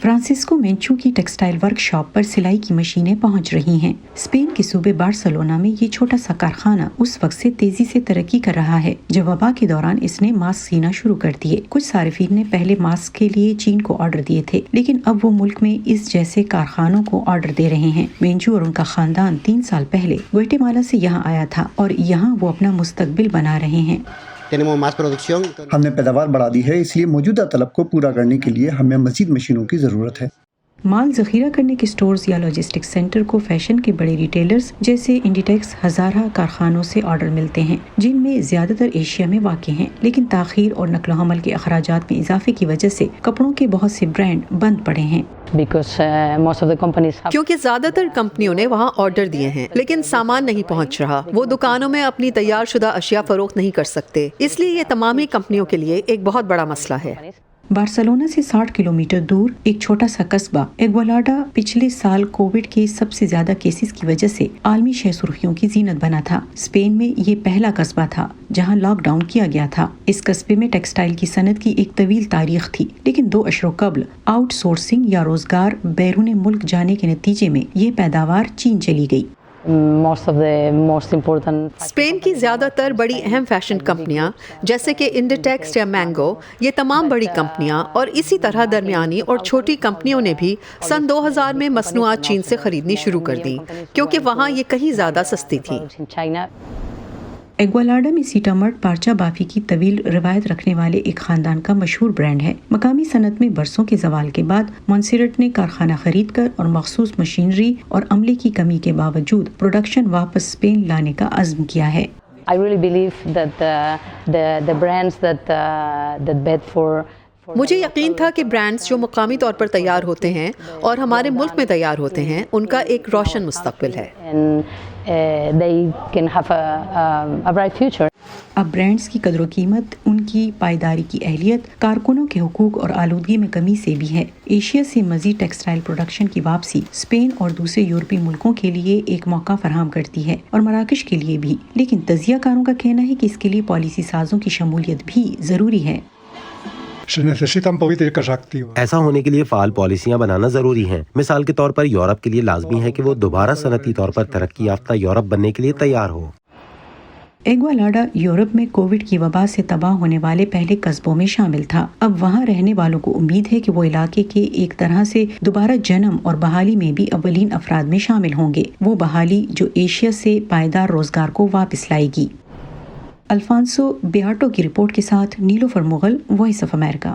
Francisco مینچو کی textile work shop پر سلائی کی مشینیں پہنچ رہی ہیں۔ اسپین کے صوبے بارسلونا میں یہ چھوٹا سا کارخانہ اس وقت سے تیزی سے ترقی کر رہا ہے جب وبا کے دوران اس نے ماسک سینا شروع کر دیے۔ کچھ صارفین نے پہلے ماسک کے لیے چین کو آرڈر دیے تھے، لیکن اب وہ ملک میں اس جیسے کارخانوں کو آرڈر دے رہے ہیں۔ مینچو اور ان کا خاندان 3 سال پہلے گوئٹے سے یہاں آیا تھا اور یہاں وہ اپنا مستقبل بنا رہے ہیں۔ ہم نے پیداوار بڑھا دی ہے، اس لیے موجودہ طلب کو پورا کرنے کے لیے ہمیں مزید مشینوں کی ضرورت ہے۔ مال ذخیرہ کرنے کے سٹورز یا لاجسٹک سینٹر کو فیشن کے بڑے ریٹیلرز جیسے انڈیٹیکس ہزارہ کارخانوں سے آرڈر ملتے ہیں، جن میں زیادہ تر ایشیا میں واقع ہیں، لیکن تاخیر اور نقل و حمل کے اخراجات میں اضافے کی وجہ سے کپڑوں کے بہت سے برانڈ بند پڑے ہیں۔ کیونکہ زیادہ تر کمپنیوں نے وہاں آرڈر دیے ہیں لیکن سامان نہیں پہنچ رہا، وہ دکانوں میں اپنی تیار شدہ اشیاء فروخت نہیں کر سکتے، اس لیے یہ تمامی کمپنیوں کے لیے ایک بہت بڑا مسئلہ ہے۔ بارسلونا سے 60 کلومیٹر دور ایک چھوٹا سا قصبہ ایگوالاڈا پچھلے سال کووڈ کے سب سے زیادہ کیسز کی وجہ سے عالمی شہ سرخیوں کی زینت بنا تھا۔ اسپین میں یہ پہلا قصبہ تھا جہاں لاک ڈاؤن کیا گیا تھا۔ اس قصبے میں ٹیکسٹائل کی صنعت کی ایک طویل تاریخ تھی، لیکن 2 اشروں قبل آؤٹ سورسنگ یا روزگار بیرون ملک جانے کے نتیجے میں یہ پیداوار چین چلی گئی۔ اسپین کی زیادہ تر بڑی اہم فیشن کمپنیاں جیسے کہ انڈیٹیکس یا مینگو، یہ تمام بڑی کمپنیاں اور اسی طرح درمیانی اور چھوٹی کمپنیوں نے بھی سن 2000 میں مصنوعات چین سے خریدنی شروع کر دی کیونکہ وہاں یہ کہیں زیادہ سستی تھی۔ ایگوالاڈا میں سیٹامرٹ پارچا بافی کی طویل روایت رکھنے والے ایک خاندان کا مشہور برانڈ ہے۔ مقامی صنعت میں برسوں کے زوال کے بعد مونسیرٹ نے کارخانہ خرید کر اور مخصوص مشینری اور عملے کی کمی کے باوجود پروڈکشن واپس اسپین لانے کا عزم کیا ہے۔ مجھے یقین تھا کہ برانڈز جو مقامی طور پر تیار ہوتے ہیں اور ہمارے ملک میں تیار ہوتے ہیں ان کا ایک روشن مستقبل ہے۔ اب برانڈز کی قدر و قیمت ان کی پائیداری کی اہلیت، کارکنوں کے حقوق اور آلودگی میں کمی سے بھی ہے۔ ایشیا سے مزید ٹیکسٹائل پروڈکشن کی واپسی اسپین اور دوسرے یورپی ملکوں کے لیے ایک موقع فراہم کرتی ہے اور مراکش کے لیے بھی، لیکن تجزیہ کاروں کا کہنا ہے کہ اس کے لیے پالیسی سازوں کی شمولیت بھی ضروری ہے۔ ایسا ہونے کے لیے فعال پالیسیاں بنانا ضروری ہیں۔ مثال کے طور پر یورپ کے لیے لازمی ہے کہ وہ دوبارہ صنعتی طور پر ترقی یافتہ یورپ بننے کے لیے تیار ہو۔ ایگوالاڈا یورپ میں کووڈ کی وبا سے تباہ ہونے والے پہلے قصبوں میں شامل تھا۔ اب وہاں رہنے والوں کو امید ہے کہ وہ علاقے کے ایک طرح سے دوبارہ جنم اور بحالی میں بھی اولین افراد میں شامل ہوں گے، وہ بحالی جو ایشیا سے پائیدار روزگار کو واپس لائے گی۔ الفانسو بیاٹو کی رپورٹ کے ساتھ نیلوفر مغل، وائس آف امریکہ۔